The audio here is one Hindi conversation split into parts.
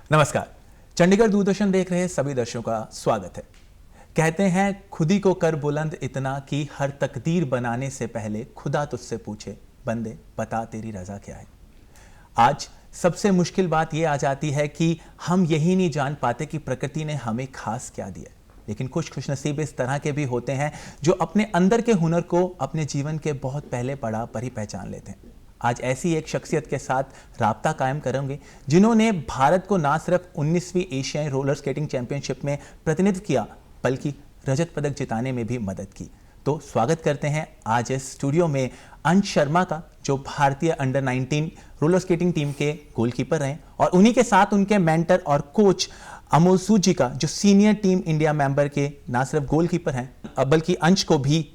नमस्कार, चंडीगढ़ दूरदर्शन देख रहे सभी दर्शकों का स्वागत है। कहते हैं खुद ही को कर बुलंद इतना कि हर तकदीर बनाने से पहले खुदा तुझसे पूछे, बंदे बता तेरी रजा क्या है। आज सबसे मुश्किल बात यह आ जाती है कि हम यही नहीं जान पाते कि प्रकृति ने हमें खास क्या दिया। लेकिन कुछ खुशनसीब इस तरह के भी होते हैं जो अपने अंदर के हुनर को अपने जीवन के बहुत पहले पड़ाव पर ही पहचान लेते हैं। आज ऐसी एक शख्सियत के साथ राब्ता कायम करेंगे जिन्होंने भारत को ना सिर्फ 19वीं एशियाई रोलर स्केटिंग चैंपियनशिप में प्रतिनिधित्व किया बल्कि रजत पदक जिताने में भी मदद की। तो स्वागत करते हैं आज इस स्टूडियो में अंश शर्मा का, जो भारतीय अंडर 19 रोलर स्केटिंग टीम के गोलकीपर हैं, और उन्हीं के साथ उनके मेंटर और कोच अमोल सूद जी का, जो सीनियर टीम इंडिया मेंबर के ना सिर्फ गोलकीपर हैं बल्कि अंश को भी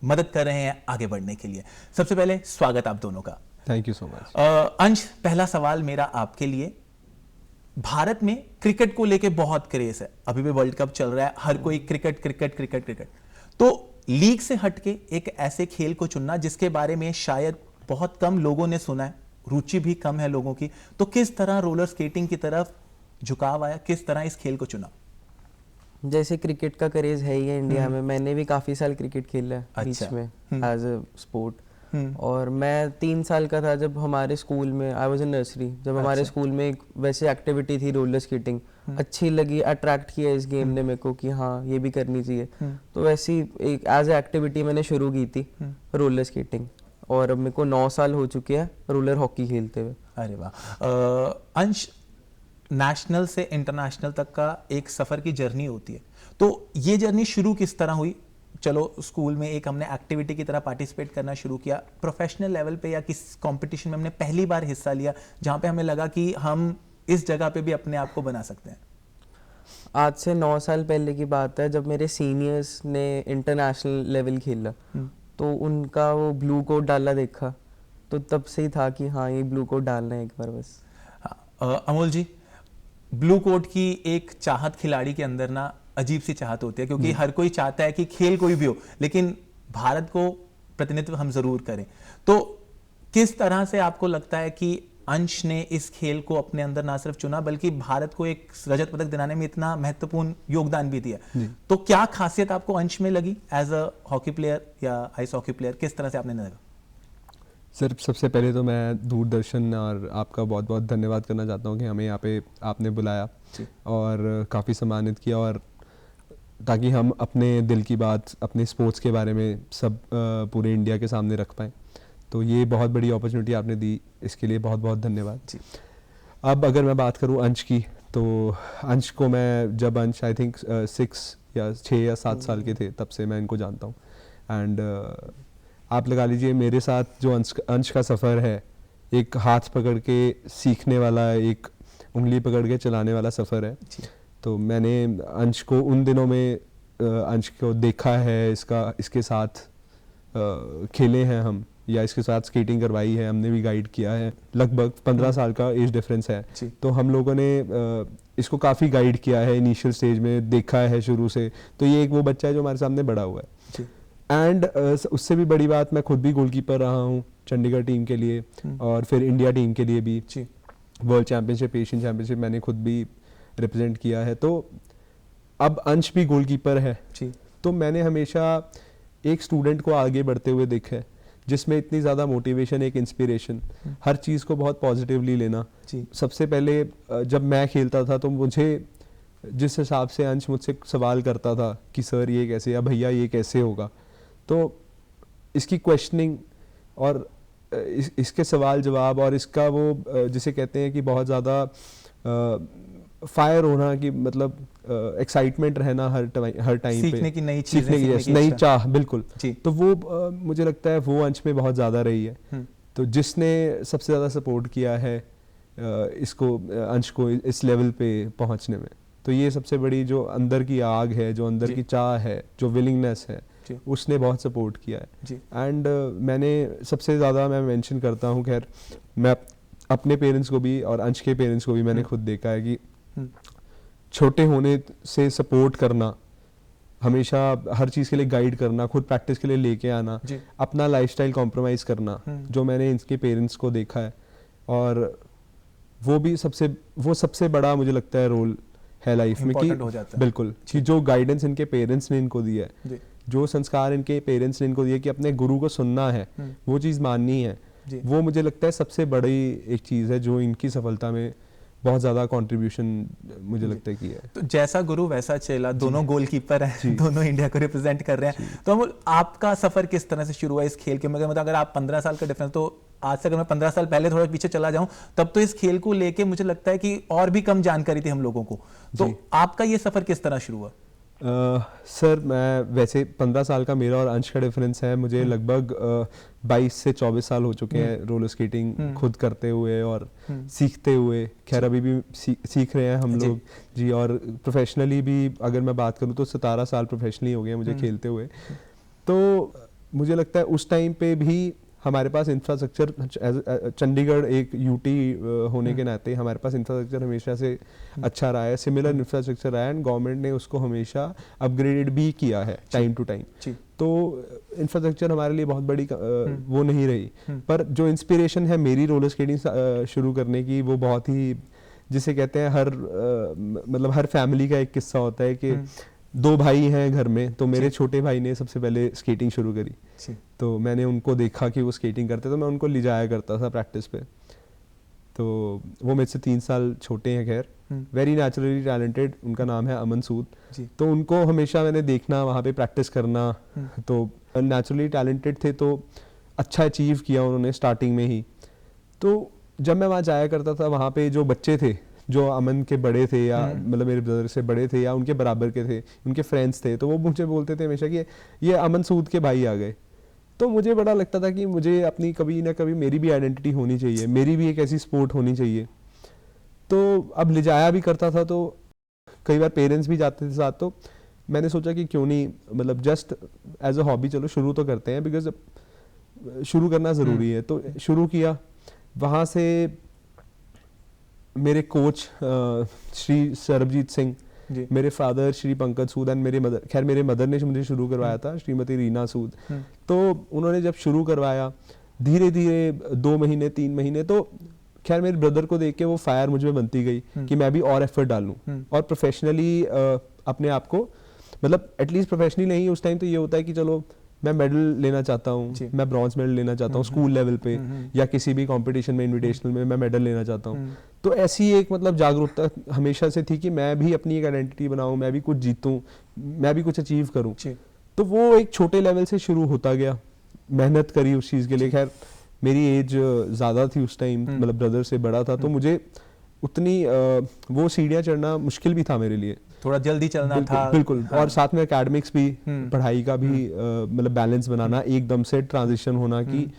मदद कर रहे हैं आगे बढ़ने के लिए। सबसे पहले स्वागत आप दोनों का। Thank you so much. अंश, पहला सवाल मेरा आपके लिए, भारत में क्रिकेट को लेके बहुत क्रेज है, अभी भी वर्ल्ड कप चल रहा है, हर कोई क्रिकेट क्रिकेट क्रिकेट क्रिकेट। तो लीग से हटके एक ऐसे खेल को चुनना जिसके बारे में शायद बहुत कम लोगों ने सुना है, रुचि भी कम है लोगों की, तो किस तरह रोलर स्केटिंग की तरफ झुकाव आया, किस तरह इस खेल को चुना? जैसे क्रिकेट का क्रेज है ही है इंडिया में, मैंने भी काफी साल क्रिकेट खेला है बीच में एज अ स्पोर्ट। और मैं 3 साल का था जब हमारे स्कूल में, आई वाज इन नर्सरी, जब हमारे स्कूल में एक वैसे एक्टिविटी थी रोलर स्केटिंग, अच्छी लगी, अट्रैक्ट किया इस गेम ने मेरे को कि हाँ ये भी करनी चाहिए। तो वैसी एक एज ए एक्टिविटी मैंने शुरू की थी रोलर स्केटिंग, और अब मेरे को 9 साल हो चुके हैं रोलर हॉकी खेलते हुए। अरे वाह। अंश, नेशनल से इंटरनेशनल तक का एक सफर की जर्नी होती है, तो ये जर्नी शुरू किस तरह हुई? चलो स्कूल में एक हमने एक्टिविटी की तरह पार्टिसिपेट करना शुरू किया, प्रोफेशनल लेवल पे या किस कंपटीशन में हमने पहली बार हिस्सा लिया जहां पे हमें लगा कि हम इस जगह पे भी अपने आप को बना सकते हैं? आज से 9 साल पहले की बात है, जब मेरे सीनियर्स ने इंटरनेशनल लेवल खेला तो उनका वो ब्लू कोट डाला देखा, तो तब से ही था कि हाँ ये ब्लू कोट डालना है एक बार बस। अमोल जी, ब्लू कोट की एक चाहत खिलाड़ी के अंदर ना अजीब सी चाहत होती है, क्योंकि हर कोई चाहता है कि खेल कोई भी हो लेकिन भारत को प्रतिनिधित्व हम जरूर करें। तो किस तरह से आपको लगता है कि अंश ने इस खेल को अपने अंदर ना सिर्फ चुना बल्कि भारत को एक रजत पदक दिलाने में इतना महत्वपूर्ण योगदान भी दिया? तो क्या खासियत आपको अंश में लगी एज अ हॉकी प्लेयर या आइस हॉकी प्लेयर? किस तरह से आपने लगा? सर, सबसे पहले तो मैं दूरदर्शन और आपका बहुत बहुत धन्यवाद करना चाहता हूँ कि हमें यहाँ पे आपने बुलाया और काफ़ी सम्मानित किया, और ताकि हम अपने दिल की बात अपने स्पोर्ट्स के बारे में सब पूरे इंडिया के सामने रख पाएँ। तो ये बहुत बड़ी अपॉर्चुनिटी आपने दी, इसके लिए बहुत बहुत धन्यवाद जी। अब अगर मैं बात करूँ अंश की, तो अंश को मैं जब अंश आई थिंक 6 या 7 साल के थे तब से मैं इनको जानता हूँ। एंड आप लगा लीजिए मेरे साथ जो अंश का सफ़र है, एक हाथ पकड़ के सीखने वाला, एक उंगली पकड़ के चलाने वाला सफ़र है। तो मैंने अंश को उन दिनों में अंश को देखा है, इसके साथ खेले हैं हम, या इसके साथ स्केटिंग करवाई है, हमने भी गाइड किया है। लगभग 15 साल का एज डिफरेंस है, तो हम लोगों ने इसको काफ़ी गाइड किया है, इनिशियल स्टेज में देखा है शुरू से। तो ये एक वो बच्चा है जो हमारे सामने बड़ा हुआ है। एंड उससे भी बड़ी बात, मैं खुद भी गोलकीपर रहा हूँ चंडीगढ़ टीम के लिए और फिर इंडिया टीम के लिए भी। वर्ल्ड चैंपियनशिप, एशियन चैंपियनशिप मैंने खुद भी रिप्रेजेंट किया है। तो अब अंश भी गोलकीपर है, तो मैंने हमेशा एक स्टूडेंट को आगे बढ़ते हुए देखा है जिसमें इतनी ज़्यादा मोटिवेशन, एक इंस्पिरेशन, हर चीज़ को बहुत पॉजिटिवली लेना। सबसे पहले जब मैं खेलता था तो मुझे जिस हिसाब से अंश मुझसे सवाल करता था कि सर ये कैसे, या भैया ये कैसे होगा, तो इसकी क्वेश्चनिंग और इसके सवाल जवाब और इसका वो जिसे कहते हैं कि बहुत ज़्यादा फायर होना, कि मतलब एक्साइटमेंट रहना हर टाइम पे, सीखने की नई चीज़ें, नई चाह, बिल्कुल। तो वो मुझे लगता है वो अंश में बहुत ज़्यादा रही है। तो जिसने सबसे ज़्यादा सपोर्ट किया है इसको, अंश को इस लेवल पे पहुंचने में, तो ये सबसे बड़ी जो अंदर की आग है, जो अंदर की चाह है, जो विलिंगनेस है, उसने बहुत सपोर्ट किया है। एंड मैंने सबसे ज़्यादा मैं मेंशन करता हूँ, खैर मैं अपने पेरेंट्स को भी और अंश के पेरेंट्स को भी मैंने खुद देखा है कि छोटे होने से सपोर्ट करना, हमेशा हर चीज़ के लिए गाइड करना, खुद प्रैक्टिस के लिए लेके आना, अपना लाइफस्टाइल कॉम्प्रोमाइज़ करना, जो मैंने इनके पेरेंट्स को देखा है। और वो सबसे बड़ा मुझे लगता है रोल है लाइफ में कि Important हो जाता है। बिल्कुल कि जो गाइडेंस इनके पेरेंट्स ने इनको दिया है, जी जो संस्कार इनके पेरेंट्स ने इनको दिए कि अपने गुरु को सुनना है, वो चीज़ माननी है, जी। वो मुझे लगता है सबसे बड़ी एक चीज़ है जो इनकी सफलता में बहुत ज़्यादा कंट्रीब्यूशन मुझे लगता है कि है। तो जैसा गुरु वैसा चेला, दोनों गोलकीपर हैं, दोनों इंडिया को रिप्रेजेंट कर रहे हैं। तो अमोल, आपका सफर किस तरह से शुरू हुआ इस खेल के? मतलब अगर आप 15 साल का डिफरेंस, तो आज से अगर मैं 15 साल पहले थोड़ा पीछे चला जाऊं, तब तो इस खेल को लेके मुझे लगता है कि और भी कम जानकारी थी हम लोगों को। तो आपका ये सफर किस तरह शुरू हुआ? सर मैं वैसे 15 साल का मेरा और अंश का डिफरेंस है, मुझे लगभग 22 से 24 साल हो चुके हैं रोलर स्केटिंग खुद करते हुए और सीखते हुए। खैर अभी भी सीख रहे हैं हम लोग जी, और प्रोफेशनली भी अगर मैं बात करूं तो 17 साल प्रोफेशनली हो गए मुझे खेलते हुए। तो मुझे लगता है उस टाइम पे भी हमारे पास इंफ्रास्ट्रक्चर, चंडीगढ़ एक यूटी होने के नाते हमारे पास इंफ्रास्ट्रक्चर हमेशा से अच्छा रहा है, सिमिलर इंफ्रास्ट्रक्चर रहा है, एंड गवर्नमेंट ने उसको हमेशा अपग्रेडेड भी किया है टाइम टू टाइम। तो इंफ्रास्ट्रक्चर हमारे लिए बहुत बड़ी वो नहीं रही, पर जो इंस्पिरेशन है मेरी रोलर स्केटिंग शुरू करने की, वो बहुत ही, जिसे कहते हैं मतलब हर फैमिली का एक किस्सा होता है कि 2 भाई हैं घर में, तो मेरे छोटे भाई ने सबसे पहले स्केटिंग शुरू करी। तो मैंने उनको देखा कि वो स्केटिंग करते, तो मैं उनको ले जाया करता था प्रैक्टिस पे। तो वो मेरे से 3 साल छोटे हैं, खैर वेरी नेचुरली टैलेंटेड, उनका नाम है अमन सूद। तो उनको हमेशा मैंने देखना वहाँ पे प्रैक्टिस करना, तो नेचुरली टैलेंटेड थे, तो अच्छा अचीव किया उन्होंने स्टार्टिंग में ही। तो जब मैं वहाँ जाया करता था, वहाँ पे जो बच्चे थे जो अमन के बड़े थे या मतलब मेरे ब्रदर से बड़े थे या उनके बराबर के थे, उनके फ्रेंड्स थे, तो वो मुझे बोलते थे हमेशा कि ये अमन सूद के भाई आ गए। तो मुझे बड़ा लगता था कि मुझे अपनी कभी ना कभी मेरी भी आइडेंटिटी होनी चाहिए, मेरी भी एक ऐसी स्पोर्ट होनी चाहिए। तो अब ले जाया भी करता था, तो कई बार पेरेंट्स भी जाते थे साथ, तो मैंने सोचा कि क्यों नहीं, मतलब जस्ट एज अ हॉबी चलो शुरू तो करते हैं, बिकॉज शुरू करना ज़रूरी है। तो शुरू किया। वहाँ से मेरे कोच श्री सरबजीत सिंह, मेरे father Shri Pankaj Sood and मेरे मदर, खैर मेरे मदर ने मुझे शुरू करवाया था, श्रीमती रीना सूद। तो उन्होंने जब शुरू करवाया, धीरे धीरे 2 महीने 3 महीने, तो खैर मेरे ब्रदर को देख के वो फायर मुझ में बनती गई कि मैं भी और एफर्ट डालूं और प्रोफेशनली अपने आप को, मतलब एटलीस्ट प्रोफेशनली नहीं, उस टाइम तो ये होता है कि चलो मैं मेडल लेना चाहता हूँ, मैं ब्रॉन्ज मेडल लेना चाहता हूँ स्कूल लेवल पे या किसी भी कंपटीशन में, इनविटेशनल में मैं मेडल लेना चाहता हूँ। तो ऐसी एक मतलब जागरूकता हमेशा से थी कि मैं भी अपनी एक आइडेंटिटी बनाऊं, मैं भी कुछ जीतूं, मैं भी कुछ अचीव करूं। तो वो एक छोटे लेवल से शुरू होता गया, मेहनत करी उस चीज़ के लिए। खैर मेरी एज ज़्यादा थी उस टाइम, मतलब ब्रदर से बड़ा था, तो मुझे उतनी वो सीढ़ियाँ चढ़ना मुश्किल भी था मेरे लिए, थोड़ा जल्दी चलना था। बिल्कुल। और साथ में एकेडमिक्स भी, पढ़ाई का भी मतलब बैलेंस बनाना, एकदम से ट्रांजिशन होना कि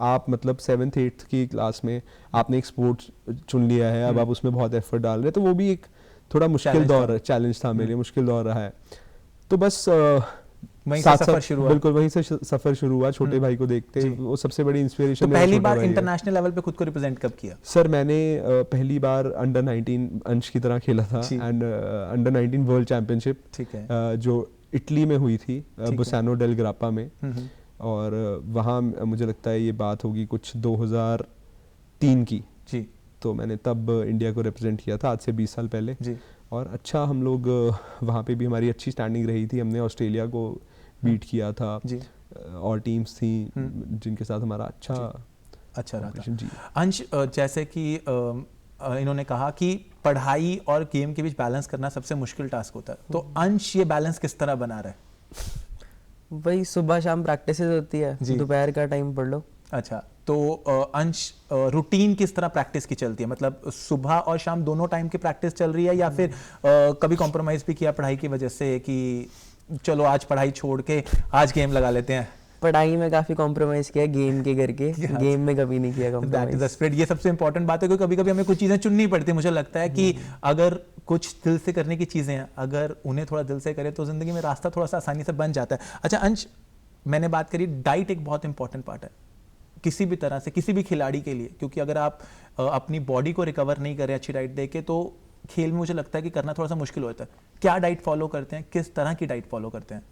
आप मतलब 7th 8th की क्लास में आपने एक स्पोर्ट चुन लिया है, अब आप उसमें बहुत एफर्ट डाल रहे हैं, तो वो भी एक थोड़ा मुश्किल दौर, चैलेंज था मेरे लिए, मुश्किल दौर रहा है। तो बस वहीं से सफर शुरू हुआ। बिल्कुल वहीं से सफर शुरू हुआ, छोटे भाई को देखते, वो सबसे बड़ी इंस्पिरेशन। तो पहली बार इंटरनेशनल लेवल पे खुद को रिप्रेजेंट कब किया? सर मैंने पहली बार अंडर 19 अंश की तरह खेला था, एंड अंडर 19 वर्ल्ड चैंपियनशिप, ठीक है, जो इटली में हुई थी, बुसानो डेल ग्रापा में, और वहाँ मुझे लगता है ये बात होगी कुछ 2003 की जी। तो मैंने तब इंडिया को रिप्रेजेंट किया था, आज से 20 साल पहले जी। और अच्छा हम लोग वहाँ पे भी हमारी अच्छी स्टैंडिंग रही थी, हमने ऑस्ट्रेलिया को बीट किया था जी। और टीम्स थी जिनके साथ हमारा अच्छा रहा था जी। अंश, जैसे कि इन्होंने कहा कि पढ़ाई और गेम के बीच बैलेंस करना सबसे मुश्किल टास्क होता है, तो अंश ये बैलेंस किस तरह बना रहा है? वही सुबह शाम प्रैक्टिसेस होती है, दोपहर का टाइम पढ़ लो। अच्छा, तो अंश रूटीन किस तरह प्रैक्टिस की चलती है? मतलब सुबह और शाम दोनों टाइम की प्रैक्टिस चल रही है, या फिर कभी कॉम्प्रोमाइज भी किया पढ़ाई की वजह से कि चलो आज पढ़ाई छोड़ के आज गेम लगा लेते हैं? पढ़ाई में काफी कॉम्प्रोमाइज किया, गेम के करके गेम में कभी नहीं किया compromise. That is the spirit. ये सबसे इंपॉर्टेंट बात है, क्योंकि कभी कभी हमें कुछ चीजें चुननी पड़ती है। मुझे लगता है कि अगर कुछ दिल से करने की चीजें हैं, अगर उन्हें थोड़ा दिल से करे तो जिंदगी में रास्ता थोड़ा सा आसानी से बन जाता है। अच्छा अंश, मैंने बात करी, डाइट एक बहुत इंपॉर्टेंट पार्ट है किसी भी तरह से, किसी भी खिलाड़ी के लिए, क्योंकि अगर आप अपनी बॉडी को रिकवर नहीं करें अच्छी डाइट देके, तो खेल में मुझे लगता है कि करना थोड़ा सा मुश्किल होता है। क्या डाइट फॉलो करते हैं, किस तरह की डाइट फॉलो करते हैं?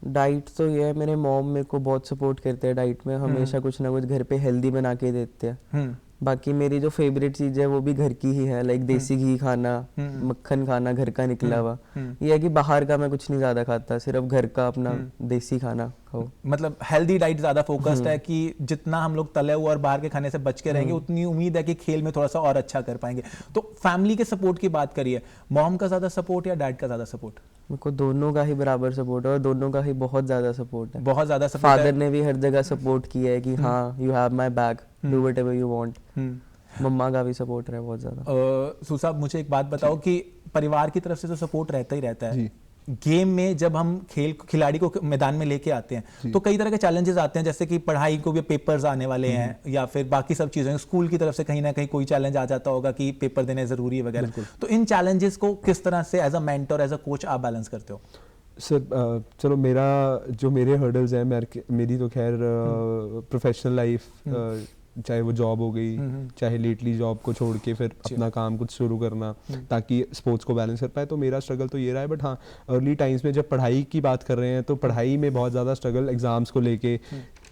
डाइट तो ये है, मेरे मॉम मेरे को बहुत सपोर्ट करते हैं डाइट में, हमेशा कुछ ना कुछ घर पे हेल्दी बना के देते हैं, बाकी मेरी जो फेवरेट चीज़ है वो भी घर की ही है, लाइक देसी घी खाना, मक्खन खाना घर का निकला हुआ। ये है कि बाहर का मैं कुछ नहीं ज़्यादा खाता, सिर्फ घर का अपना देसी खाना खाओ। मतलब हेल्दी डाइट ज़्यादा फोकस्ड है कि जितना हम लोग तले हुए और बाहर के खाने से बच के रहेंगे उतनी उम्मीद है कि खेल में थोड़ा सा और अच्छा कर पाएंगे। तो फैमिली के सपोर्ट की बात करिए, मॉम का ज़्यादा सपोर्ट या डैड का ज़्यादा सपोर्ट? मेरे को दोनों का ही बराबर सपोर्ट है और दोनों का ही बहुत ज़्यादा सपोर्ट है। बहुत ज़्यादा सपोर्ट है। फादर ने भी हर जगह सपोर्ट किया है कि हाँ you have my back, do whatever you want. मम्मा का भी सपोर्ट है बहुत ज़्यादा। सुसाब, मुझे एक बात बताओ कि परिवार की तरफ से तो सपोर्ट रहता ही रहता है, गेम में जब हम खिलाड़ी को मैदान में लेके आते हैं तो कई तरह के चैलेंजेस आते हैं, जैसे कि पढ़ाई को भी पेपर्स आने वाले हैं या फिर बाकी सब चीज़ें, स्कूल की तरफ से कहीं ना कहीं कोई चैलेंज आ जाता होगा कि पेपर देने ज़रूरी है वगैरह। तो इन चैलेंजेस को किस तरह से as a mentor, as a coach आप बैलेंस करते हो? सर चलो मेरे हर्डल्स हैं, मेरी तो खैर प्रोफेशनल लाइफ, चाहे वो जॉब हो गई, चाहे लेटली जॉब को छोड़ के फिर अपना काम कुछ शुरू करना ताकि स्पोर्ट्स को बैलेंस कर पाए, तो मेरा स्ट्रगल तो ये रहा है। बट हाँ, अर्ली टाइम्स में जब पढ़ाई की बात कर रहे हैं तो पढ़ाई में बहुत ज़्यादा स्ट्रगल, एग्ज़ाम्स को लेके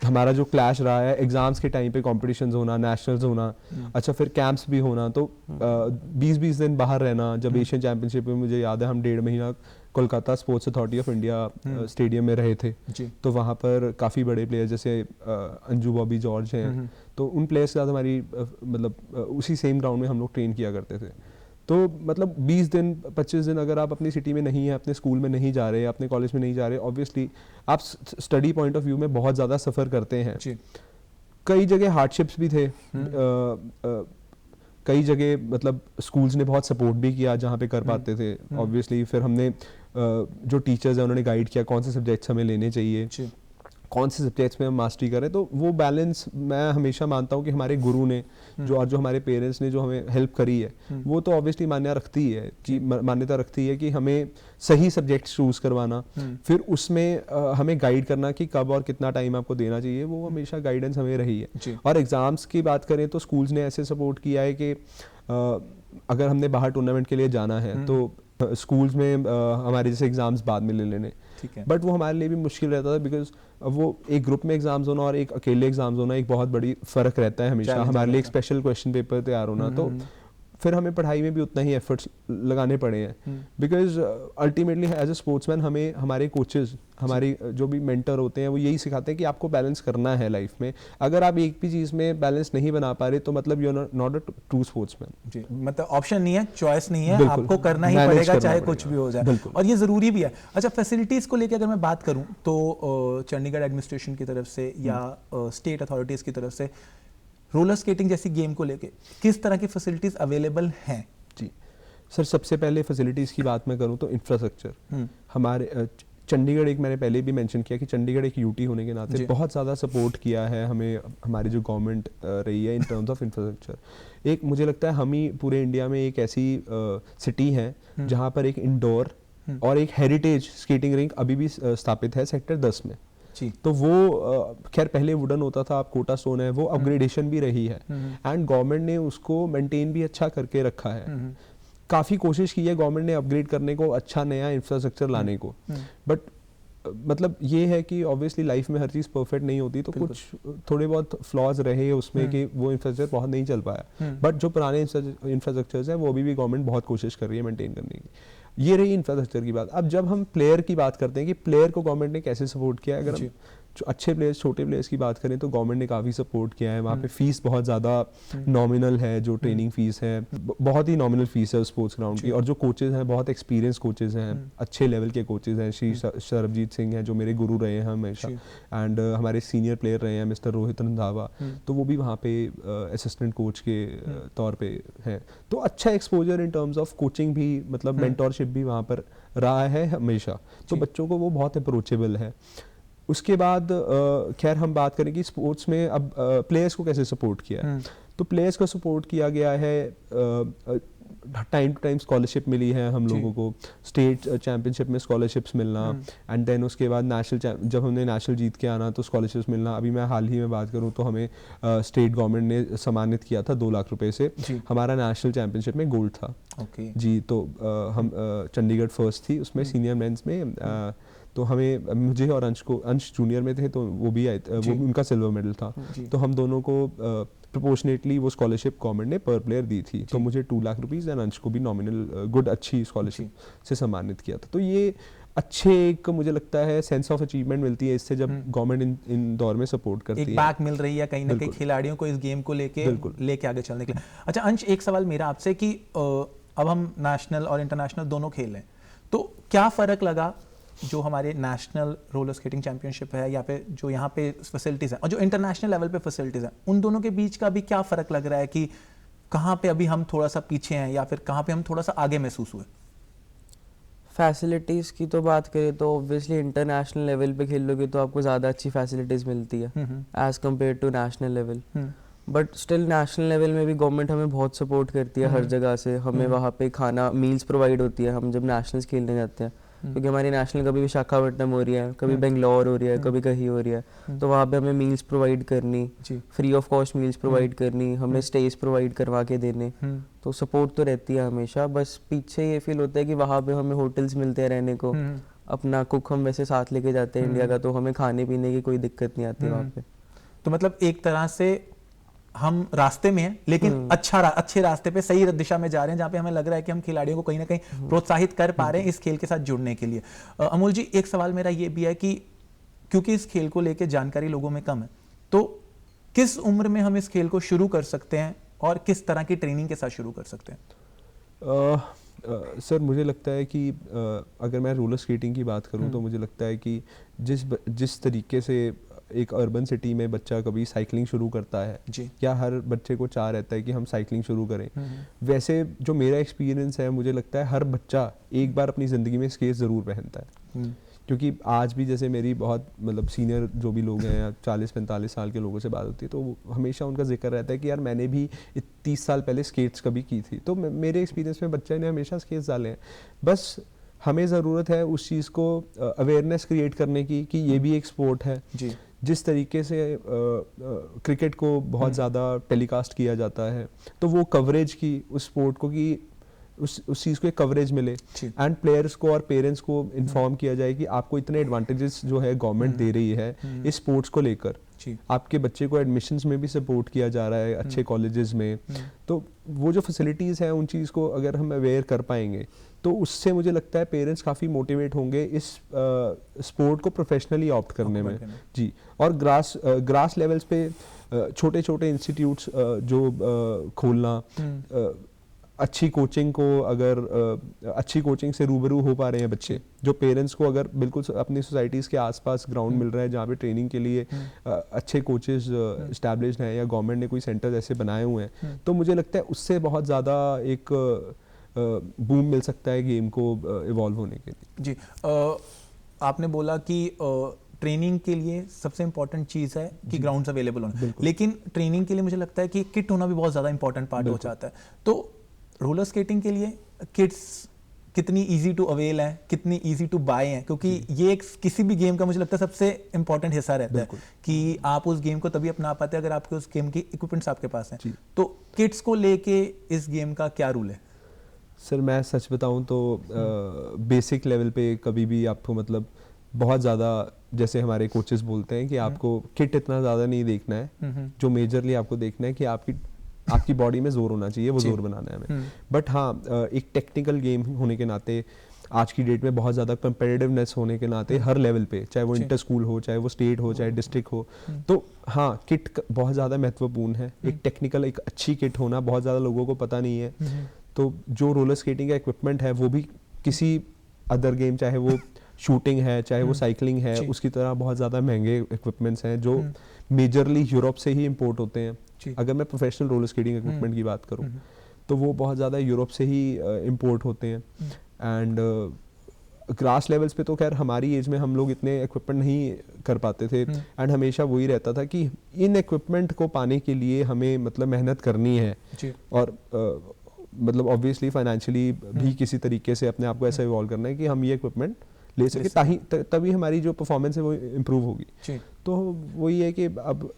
हमारा जो क्लैश रहा है, एग्ज़ाम्स के टाइम पे कॉम्पिटिशन्स होना, नेशनल्स होना, अच्छा फिर कैंप्स भी होना, तो 20-20 दिन बाहर रहना। जब एशियन चैम्पियनशिप में मुझे याद है हम 1.5 महीना Kolkata sports authority of India stadium में रहे थे, तो वहाँ पर काफ़ी बड़े प्लेयर्स जैसे अंजू बॉबी जॉर्ज हैं, तो उन प्लेयर्स के साथ हमारी मतलब उसी सेम ग्राउंड में हम लोग ट्रेन किया करते थे। तो मतलब 20 दिन 25 दिन अगर आप अपनी सिटी में नहीं है, अपने स्कूल में नहीं जा रहे, अपने कॉलेज में नहीं जा रहे, ऑब्वियसली आप स्टडी पॉइंट ऑफ व्यू में बहुत ज़्यादा सफ़र करते हैं। कई जगह हार्डशिप्स भी थे, कई जगह मतलब स्कूल्स ने बहुत सपोर्ट भी किया जहाँ पे कर पाते थे। ऑब्वियसली फिर हमने जो टीचर्स हैं उन्होंने गाइड किया कौन से सब्जेक्ट्स हमें लेने चाहिए, कौन से सब्जेक्ट्स में हम मास्टरी करें। तो वो बैलेंस मैं हमेशा मानता हूँ कि हमारे गुरु ने जो हमारे पेरेंट्स ने जो हमें हेल्प करी है वो तो ऑब्वियसली मान्यता रखती है कि हमें सही सब्जेक्ट्स चूज़ करवाना, फिर उसमें हमें गाइड करना कि कब और कितना टाइम आपको देना चाहिए, वो हमेशा गाइडेंस हमें रही है। और एग्ज़ाम्स की बात करें तो स्कूल्स ने ऐसे सपोर्ट किया है कि अगर हमने बाहर टूर्नामेंट के लिए जाना है तो स्कूल्स में हमारे जैसे एग्ज़ाम्स बाद में ले लेने, बट वो हमारे लिए भी मुश्किल रहता था बिकॉज वो एक ग्रुप में एग्जाम्स होना और एक अकेले एग्जाम्स होना एक बहुत बड़ी फ़र्क रहता है हमेशा। हमारे लिए एक स्पेशल क्वेश्चन पेपर तैयार होना, तो फिर हमें पढ़ाई में भी उतना ही एफर्ट्स लगाने पड़े हैं because ultimately as a sportsman हमें हमारे कोचेस, हमारे जो भी मेंटर होते हैं वो यही सिखाते हैं कि आपको बैलेंस करना है लाइफ में। अगर आप एक भी चीज़ में बैलेंस नहीं बना पा रहे तो मतलब you are not a true sportsman. जी, मतलब ऑप्शन नहीं है, चॉइस नहीं है, आपको करना ही पड़ेगा चाहे कुछ भी हो जाए, और ये ज़रूरी भी है। अच्छा, फैसिलिटीज़ को लेकर अगर मैं बात करूँ तो चंडीगढ़ एडमिनिस्ट्रेशन की तरफ से या स्टेट अथॉरिटीज़ की तरफ से रोलर स्केटिंग जैसी गेम को लेके किस तरह की फैसिलिटीज अवेलेबल हैं? जी सर, सबसे पहले फैसिलिटीज़ की बात मैं करूं तो इंफ्रास्ट्रक्चर हमारे चंडीगढ़, एक मैंने पहले भी मेंशन किया कि चंडीगढ़ एक यूटी होने के नाते बहुत ज़्यादा सपोर्ट किया है हमें हमारी जो गवर्नमेंट रही है इन टर्म्स ऑफ इंफ्रास्ट्रक्चर। एक मुझे लगता है हम ही पूरे इंडिया में एक ऐसी सिटी है जहाँ पर एक इंडोर और एक हेरिटेज स्केटिंग रिंक अभी भी स्थापित है सेक्टर 10 में। तो वो खैर पहले वुडन होता था, अब कोटा स्टोन है, वो अपग्रेडेशन भी रही है एंड गवर्नमेंट ने उसको मेंटेन भी अच्छा करके रखा है। काफ़ी कोशिश की है गवर्नमेंट ने अपग्रेड करने को, अच्छा नया इंफ्रास्ट्रक्चर लाने को, बट मतलब ये है कि ऑब्वियसली लाइफ में हर चीज़ परफेक्ट नहीं होती, तो कुछ थोड़े बहुत फ्लॉज रहे उसमें कि वो इंफ्रास्ट्रक्चर बहुत नहीं चल पाया, बट जो पुराने इंफ्रास्ट्रक्चर्स हैं वो अभी भी गवर्नमेंट बहुत कोशिश कर रही है मेंटेन करने की। ये रही इंफ्रास्ट्रक्चर की बात। अब जब हम प्लेयर की बात करते हैं कि प्लेयर को गवर्नमेंट ने कैसे सपोर्ट किया है, अगर हम जो अच्छे प्लेयर्स, छोटे प्लेयर्स की बात करें तो गवर्नमेंट ने काफ़ी सपोर्ट किया है। वहाँ पे फीस बहुत ज़्यादा नॉमिनल है, जो ट्रेनिंग फीस है बहुत ही नॉमिनल फीस है स्पोर्ट्स ग्राउंड की, और जो कोचेज़ हैं बहुत एक्सपीरियंस कोचेज़ हैं, अच्छे लेवल के कोचेज़ हैं। श्री सरबजीत सिंह हैं जो मेरे गुरु रहे हैं हमेशा, एंड हमारे सीनियर प्लेयर रहे हैं मिस्टर रोहित रंधावा, तो वो भी वहाँ पे असिस्टेंट कोच के तौर पे हैं। तो अच्छा exposure in terms of coaching भी, मतलब मेंटोरशिप भी वहाँ पर रहा है हमेशा, तो बच्चों को वो बहुत अप्रोचेबल है। उसके बाद खैर हम बात करें कि स्पोर्ट्स में अब प्लेयर्स को कैसे सपोर्ट किया है, तो प्लेयर्स को सपोर्ट किया गया है, टाइम टू टाइम स्कॉलरशिप मिली है हम लोगों को, स्टेट चैम्पियनशिप में स्कॉलरशिप्स मिलना, एंड देन उसके बाद जब हमने नेशनल जीत के आना तो स्कॉलरशिप्स मिलना। अभी मैं हाल ही में बात करूं तो हमें स्टेट गवर्नमेंट ने सम्मानित किया था 2 लाख रुपए से, हमारा नेशनल चैम्पियनशिप में गोल्ड था। जी, तो हम चंडीगढ़ फर्स्ट थी उसमें सीनियर मेंस में, तो हमें, मुझे और अंश जूनियर में थे तो वो भी आए, वो उनका सिल्वर मेडल था, तो हम दोनों को प्रोपोर्शनेटली वो स्कॉलरशिप गवर्नमेंट ने पर प्लेयर दी थी, तो मुझे 2 लाख रुपीज़ एंड अंश को भी नॉमिनल गुड अच्छी स्कॉलरशिप से सम्मानित किया था। तो ये अच्छे एक मुझे लगता है सेंस ऑफ अचीवमेंट मिलती है इससे जब गवर्नमेंट इन दौर में सपोर्ट करती है, एक बैक मिल रही है कहीं ना कहीं खिलाड़ियों को इस गेम को लेके आगे चलने के लिए। अच्छा अंश, एक सवाल मेरा आपसे कि अब हम नेशनल और इंटरनेशनल दोनों खेल रहे हैं, तो क्या फ़र्क लगा जो हमारे नेशनल रोलर स्केटिंग चैंपियनशिप है या पे जो यहाँ पे फैसिलिटीज़ हैं और जो इंटरनेशनल लेवल पे फैसिलिटीज़ हैं, उन दोनों के बीच का भी क्या फ़र्क लग रहा है कि कहाँ पे अभी हम थोड़ा सा पीछे हैं या फिर कहाँ पे हम थोड़ा सा आगे महसूस हुए? फैसिलिटीज़ की तो बात करें तो ऑब्वियसली इंटरनेशनल लेवल पे खेलोगे तो आपको ज़्यादा अच्छी फैसिलिटीज़ मिलती है as compare to national level. But still national level में भी गवर्नमेंट हमें बहुत सपोर्ट करती है हर जगह से। हमें वहाँ पे खाना मील्स प्रोवाइड होती है हम जब नेशनल्स खेलने जाते हैं, क्योंकि हमारी नेशनल कभी विशाखापट्टनम हो रही है, कभी बेंगलोर हो रही है, कभी कहीं हो रही है, तो वहाँ पे हमें मील्स प्रोवाइड करनी, free of cost meals provide करनी, हमें स्टेज प्रोवाइड करवा के देने, तो सपोर्ट तो रहती है हमेशा। बस पीछे ये फील होता है कि वहाँ पे हमें होटल्स मिलते हैं रहने को, अपना कुक हम वैसे साथ लेके जाते हैं इंडिया का, तो हमें खाने पीने की कोई दिक्कत नहीं आती वहाँ पे। तो मतलब एक तरह से हम रास्ते में हैं, लेकिन अच्छे रास्ते पे सही दिशा में जा रहे हैं, जहाँ पे हमें लग रहा है कि हम खिलाड़ियों को कहीं ना कहीं प्रोत्साहित कर पा रहे हैं इस खेल के साथ जुड़ने के लिए। अमोल जी, एक सवाल मेरा ये भी है कि क्योंकि इस खेल को लेके जानकारी लोगों में कम है, तो किस उम्र में हम इस खेल को शुरू कर सकते हैं और किस तरह की ट्रेनिंग के साथ शुरू कर सकते हैं? सर मुझे लगता है कि अगर मैं रोलर स्केटिंग की बात करूं तो मुझे लगता है कि जिस तरीके से एक अर्बन सिटी में बच्चा कभी साइकिलिंग शुरू करता है जी, या हर बच्चे को चाह रहता है कि हम साइकिलिंग शुरू करें, वैसे जो मेरा एक्सपीरियंस है मुझे लगता है हर बच्चा एक बार अपनी ज़िंदगी में स्केट ज़रूर पहनता है। क्योंकि आज भी जैसे मेरी बहुत मतलब सीनियर जो भी लोग हैं या 40-45 साल के लोगों से बात होती है तो हमेशा उनका जिक्र रहता है कि यार मैंने भी 30 साल पहले स्केट्स कभी की थी। तो मेरे एक्सपीरियंस में बच्चे ने हमेशा स्केट्स डाले हैं, बस हमें ज़रूरत है उस चीज़ को अवेयरनेस क्रिएट करने की कि ये भी एक स्पोर्ट है जी। जिस तरीके से क्रिकेट को बहुत ज़्यादा टेलीकास्ट किया जाता है तो वो कवरेज की उस स्पोर्ट को कि उस चीज़ को एक कवरेज मिले एंड प्लेयर्स को और पेरेंट्स को इन्फॉर्म किया जाए कि आपको इतने एडवांटेजेस जो है गवर्नमेंट दे रही है इस स्पोर्ट्स को लेकर, आपके बच्चे को एडमिशन्स में भी सपोर्ट किया जा रहा है अच्छे कॉलेजेस में। तो वो जो फैसिलिटीज़ हैं उन चीज़ को अगर हम अवेयर कर पाएंगे तो उससे मुझे लगता है पेरेंट्स काफ़ी मोटिवेट होंगे इस स्पोर्ट को प्रोफेशनली ऑप्ट करने में जी। और ग्रास लेवल्स पे छोटे छोटे इंस्टीट्यूट्स जो खोलना, अच्छी कोचिंग को अगर अच्छी कोचिंग से रूबरू हो पा रहे हैं बच्चे, जो पेरेंट्स को अगर बिल्कुल अपनी सोसाइटीज़ के आसपास ग्राउंड मिल रहा है जहाँ पे ट्रेनिंग के लिए अच्छे कोचेस इस्टेब्लिश्ड हैं या गवर्नमेंट ने कोई सेंटर ऐसे बनाए हुए हैं, तो मुझे लगता है उससे बहुत ज़्यादा एक बूम मिल सकता है गेम को इवॉल्व होने के लिए जी। आपने बोला कि ट्रेनिंग के लिए सबसे इंपॉर्टेंट चीज़ है कि ग्राउंड्स अवेलेबल होना, लेकिन ट्रेनिंग के लिए मुझे लगता है कि किट होना भी बहुत ज़्यादा इंपॉर्टेंट पार्ट हो जाता है। तो रोलर स्केटिंग के लिए किट्स कितनी इजी टू अवेल है, कितनी इजी टू बाय है, क्योंकि ये एक किसी भी गेम का मुझे लगता है सबसे इंपॉर्टेंट हिस्सा रहता है कि आप उस गेम को तभी अपना पाते हैं अगर आपके उस गेम की इक्विपमेंट्स आपके पास हैं। तो किट्स को लेके इस गेम का क्या रूल है? सर मैं सच बताऊं तो बेसिक लेवल पे कभी भी आपको मतलब बहुत ज़्यादा जैसे हमारे कोचेस बोलते हैं कि आपको किट इतना ज़्यादा नहीं देखना है, जो मेजरली आपको देखना है कि आपकी बॉडी में जोर होना चाहिए, वो जोर बनाना है हमें। बट हाँ, एक टेक्निकल गेम होने के नाते आज की डेट में बहुत ज़्यादा कंपेटिटिवनेस होने के नाते हर लेवल पे, चाहे वो इंटर स्कूल हो, चाहे वो स्टेट हो, चाहे डिस्ट्रिक्ट हो, तो हाँ किट बहुत ज़्यादा महत्वपूर्ण है। एक टेक्निकल एक अच्छी किट होना बहुत ज़्यादा लोगों को पता नहीं है। तो जो रोलर स्केटिंग का इक्विपमेंट है वो भी किसी अदर गेम, चाहे वो शूटिंग है, चाहे वो साइकिलिंग है, उसकी तरह बहुत ज़्यादा महंगे इक्विपमेंट्स हैं जो मेजरली यूरोप से ही इंपोर्ट होते हैं। अगर मैं प्रोफेशनल रोलर स्केटिंग इक्विपमेंट की बात करूं तो वो बहुत ज़्यादा यूरोप से ही इंपोर्ट होते हैं। एंड ग्रास लेवल्स पे तो खैर हमारी एज में हम लोग इतने इक्विपमेंट नहीं कर पाते थे एंड हमेशा वही रहता था कि इन इक्विपमेंट को पाने के लिए हमें मतलब मेहनत करनी है और मतलब ऑब्वियसली फाइनेंशियली भी किसी तरीके से अपने आप को ऐसा इवॉल्व करना है कि हम ये इक्विपमेंट ले सके, तभी हमारी जो परफॉर्मेंस है वो इम्प्रूव होगी। तो वही है कि अब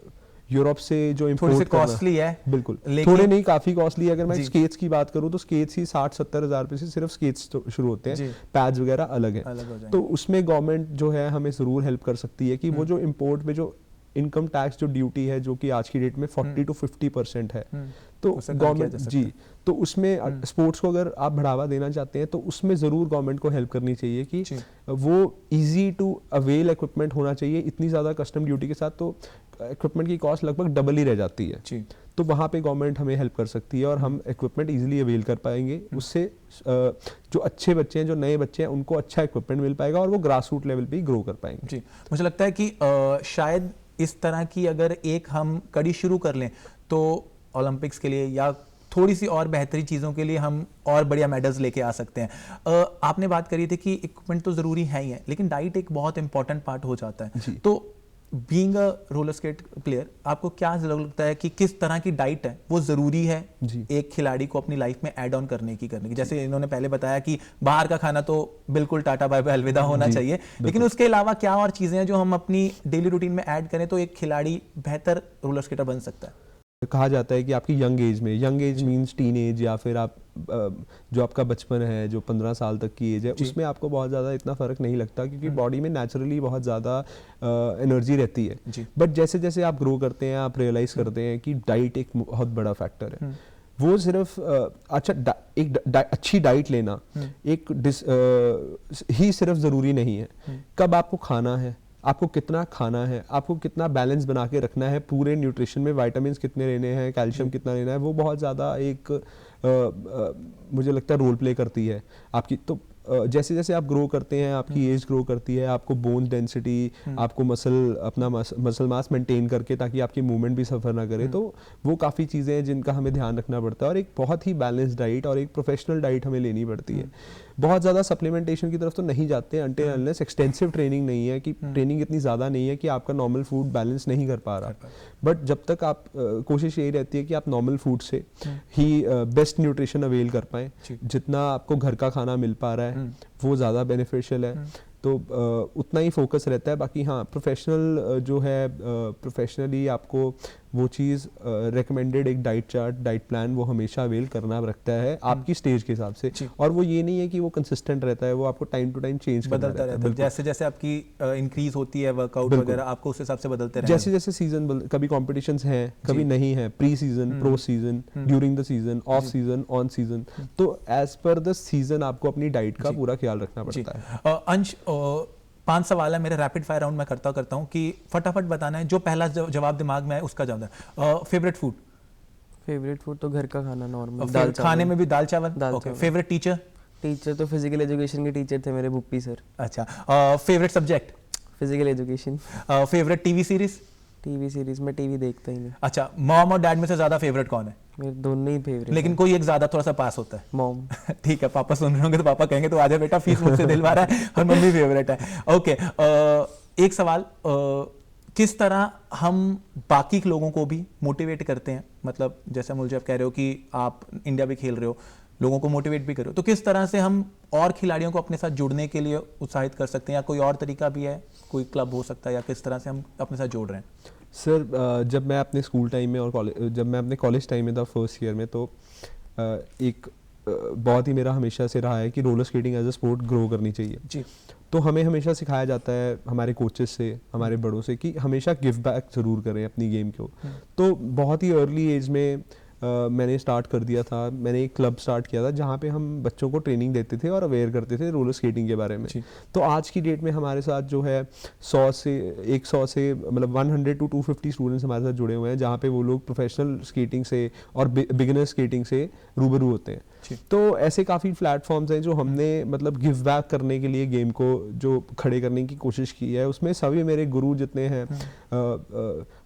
यूरोप से जो इम्पोर्ट कॉस्टली है, बिल्कुल थोड़े नहीं काफ़ी कॉस्टली है। अगर मैं स्केट्स की बात करूँ तो स्केट्स ही 60-70 हज़ार रुपये से सिर्फ स्केट्स तो शुरू होते हैं, पैड्स वगैरह अलग हैं। तो उसमें गवर्नमेंट जो है हमें ज़रूर हेल्प कर सकती है कि वो जो इम्पोर्ट में जो इनकम टैक्स जो ड्यूटी है जो कि आज की डेट में 40 to 50% है, तो उसे कम किया गवर्नमेंट जा सकता जी, है। तो उसमें स्पोर्ट्स को अगर आप बढ़ावा देना चाहते हैं तो उसमें ज़रूर गवर्नमेंट को हेल्प करनी चाहिए कि जी। वो इजी टू अवेल इक्विपमेंट होना चाहिए। इतनी ज़्यादा कस्टम ड्यूटी के साथ तो इक्विपमेंट की कॉस्ट लगभग डबल ही रह जाती है, जी। तो वहाँ पे गवर्नमेंट हमें हेल्प कर सकती है और हम इक्विपमेंट इजीली अवेल कर पाएंगे। उससे जो अच्छे बच्चे हैं, जो नए बच्चे हैं, उनको अच्छा इक्विपमेंट मिल पाएगा और वो ग्रास रूट लेवल पे ही ग्रो कर पाएंगे। जी, मुझे लगता है कि शायद इस तरह की अगर एक हम कड़ी शुरू कर लें तो ओलंपिक्स के लिए या थोड़ी सी और बेहतरी चीज़ों के लिए हम और बढ़िया मेडल्स लेके आ सकते हैं। आपने बात करी थी कि इक्विपमेंट तो ज़रूरी है ही है, लेकिन डाइट एक बहुत इंपॉर्टेंट पार्ट हो जाता है। जी। तो being a roller skate player, आपको क्या लगता है कि किस तरह की डाइट है वो ज़रूरी है जी। एक खिलाड़ी को अपनी लाइफ में ऐड ऑन करने की जैसे इन्होंने पहले बताया कि बाहर का खाना तो बिल्कुल टाटा बाय बाय अलविदा होना जी, चाहिए, लेकिन बिल्कुल। उसके अलावा क्या और चीज़ें हैं जो हम अपनी डेली रूटीन में ऐड करें तो एक खिलाड़ी बेहतर रोलर स्केटर बन सकता है? कहा जाता है कि आपकी young age means teen age, या फिर आप जो आपका बचपन है, जो 15 साल तक की एज है, जी। उसमें आपको बहुत ज़्यादा इतना फ़र्क नहीं लगता क्योंकि बॉडी में नेचुरली बहुत ज़्यादा एनर्जी रहती है। जी। बट जैसे जैसे आप ग्रो करते हैं, आप रियलाइज़ करते हैं कि डाइट एक बहुत बड़ा फैक्टर है। वो सिर्फ अच्छी डाइट लेना ही सिर्फ ज़रूरी नहीं है। कब आपको खाना है, आपको कितना खाना है, आपको कितना बैलेंस बना के रखना है पूरे न्यूट्रिशन में, विटामिन्स कितने लेने हैं, कैल्शियम कितना लेना है, वो बहुत ज़्यादा एक मुझे लगता है रोल प्ले करती है आपकी। तो जैसे जैसे आप ग्रो करते हैं, आपकी एज ग्रो करती है, आपको बोन डेंसिटी, आपको मसल मास मेंटेन करके ताकि आपकी मूवमेंट भी सफ़र ना करे, तो वो काफ़ी चीज़ें हैं जिनका हमें ध्यान रखना पड़ता है और एक बहुत ही बैलेंस डाइट और एक प्रोफेशनल डाइट हमें लेनी पड़ती है। बहुत ज़्यादा सप्लीमेंटेशन की तरफ तो नहीं जाते अनटिल अनलेस एक्सटेंसिव ट्रेनिंग नहीं है, कि ट्रेनिंग इतनी ज़्यादा नहीं है कि आपका नॉर्मल फूड बैलेंस नहीं कर पा रहा। बट जब तक आप कोशिश यही रहती है कि आप नॉर्मल फूड से ही बेस्ट न्यूट्रिशन अवेल कर पाएँ, जितना आपको घर का खाना मिल पा रहा है वो ज़्यादा बेनिफिशियल है, तो उतना ही फोकस रहता है। बाकी हाँ, प्रोफेशनल जो है, प्रोफेशनली आपको वो चीज़ रिकमेंडेड एक डाइट चार्ट, डाइट प्लान वो हमेशा अवेल करना रखता है आपकी स्टेज के हिसाब से, और वो ये नहीं है कि वो कंसिस्टेंट रहता है, वो आपको टाइम टू टाइम चेंज बदलता रहता है। जैसे जैसे आपकी इंक्रीज होती है वर्कआउट वगैरह, आपको उस हिसाब से बदलते रहना। जैसे जैसे सीजन, कभी कॉम्पिटिशंस हैं, कभी नहीं है, pre season, pro season, during the season, off season, on season, तो एज पर द सीजन आपको अपनी डाइट का पूरा ख्याल रखना पड़ता है। अंश, 5 सवाल है मेरे, रैपिड फायर राउंड मैं करता हूँ कि फटाफट बताना है, जो पहला जवाब दिमाग में है उसका जवाब है। Favourite food? फेवरेट फूड तो घर का खाना, नॉर्मल खाने में भी दाल चावल? ओके। Favourite teacher? टीचर तो फिजिकल एजुकेशन के टीचर थे मेरे, बुप्पी सर। अच्छा। Favourite subject? Physical education. Favourite TV series? TV series में टीवी देखता ही नहीं। अच्छा, मॉम और डैड में से ज्यादा फेवरेट कौन है? मेरे दोनों ही फेवरेट, लेकिन कोई एक ज्यादा थोड़ा सा पास होता है? मॉम। ठीक है, पापा सुन रहे होंगे तो पापा कहेंगे तो आजा बेटा, फीस मुझसे दिलवा रहा है, और मम्मी फेवरेट है। ओके। एक सवाल, किस तरह हम बाकी लोगों को भी मोटिवेट करते हैं? मतलब जैसे मुझे आप कह रहे हो कि आप इंडिया भी खेल रहे हो, लोगों को मोटिवेट भी कर रहे हो, तो किस तरह से हम और खिलाड़ियों को अपने साथ जुड़ने के लिए उत्साहित कर सकते हैं, या कोई और तरीका भी है, कोई क्लब हो सकता है, या किस तरह से हम अपने साथ जोड़ रहे हैं? सर, जब मैं अपने स्कूल टाइम में और जब मैं अपने कॉलेज टाइम में था, फर्स्ट ईयर में, तो एक बहुत ही मेरा हमेशा से रहा है कि roller skating as a sport grow करनी चाहिए जी। तो हमें हमेशा सिखाया जाता है हमारे कोचेस से, हमारे बड़ों से, कि हमेशा गिव बैक ज़रूर करें अपनी गेम को। तो बहुत ही अर्ली एज में मैंने स्टार्ट कर दिया था, मैंने एक क्लब स्टार्ट किया था जहाँ पे हम बच्चों को ट्रेनिंग देते थे और अवेयर करते थे रोलर स्केटिंग के बारे में। तो आज की डेट में हमारे साथ जो है 100 से मतलब 100 to 250 स्टूडेंट्स हमारे साथ जुड़े हुए हैं, जहाँ पे वो लोग प्रोफेशनल स्केटिंग से और बिगिनर स्केटिंग से रूबरू होते हैं। तो ऐसे काफ़ी प्लेटफॉर्म्स हैं जो हमने मतलब गिव बैक करने के लिए गेम को जो खड़े करने की कोशिश की है। उसमें सभी मेरे गुरु जितने हैं,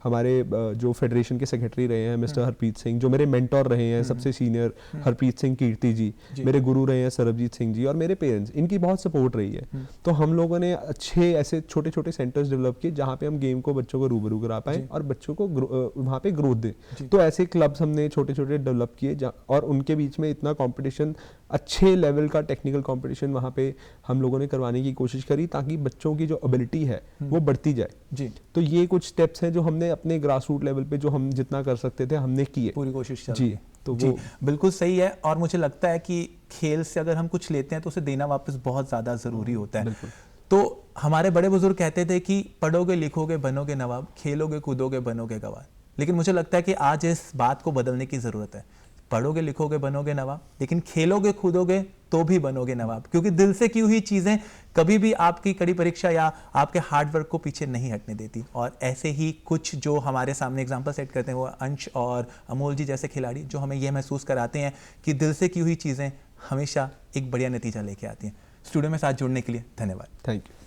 हमारे जो फेडरेशन के सेक्रेटरी रहे हैं मिस्टर हरप्रीत सिंह, जो मेरे मेंटोर रहे हैं सबसे सीनियर हरप्रीत सिंह कीर्ति जी, मेरे गुरु रहे हैं सरबजीत सिंह जी, और मेरे पेरेंट्स, इनकी बहुत सपोर्ट रही है। तो हम लोगों ने अच्छे ऐसे छोटे छोटे सेंटर्स डेवलप किए जहाँ पे हम गेम को बच्चों को रूबरू करा पाएँ और बच्चों को वहाँ पे ग्रोथ दें। तो ऐसे क्लब्स हमने छोटे छोटे डेवलप किए और उनके बीच में इतना कंपटीशन, अच्छे लेवल का टेक्निकल कंपटीशन वहाँ पे हम लोगों ने करवाने की कोशिश करी, ताकि बच्चों की जो एबिलिटी है वो बढ़ती जाए जी। तो ये कुछ स्टेप्स हैं जो हमने अपने ग्रास रूट लेवल पे जो हम जितना कर सकते थे हमने किए, पूरी कोशिश जी। तो जी, वो बिल्कुल सही है। और मुझे लगता है कि खेल से अगर हम कुछ लेते हैं तो उसे देना वापस बहुत ज़्यादा ज़रूरी होता है। तो हमारे बड़े बुजुर्ग कहते थे कि पढ़ोगे लिखोगे बनोगे नवाब, खेलोगे कूदोगे बनोगे गवार। लेकिन मुझे लगता है कि आज इस बात को बदलने की ज़रूरत है। पढ़ोगे लिखोगे बनोगे नवाब, लेकिन खेलोगे कूदोगे तो भी बनोगे नवाब, क्योंकि दिल से की हुई चीज़ें कभी भी आपकी कड़ी परीक्षा या आपके हार्डवर्क को पीछे नहीं हटने देती। और ऐसे ही कुछ जो हमारे सामने एग्जाम्पल सेट करते हैं वो अंश और अमोल जी जैसे खिलाड़ी, जो हमें यह महसूस कराते हैं कि दिल से की हुई चीज़ें हमेशा एक बढ़िया नतीजा लेके आती हैं। स्टूडियो में साथ जुड़ने के लिए धन्यवाद। Thank you.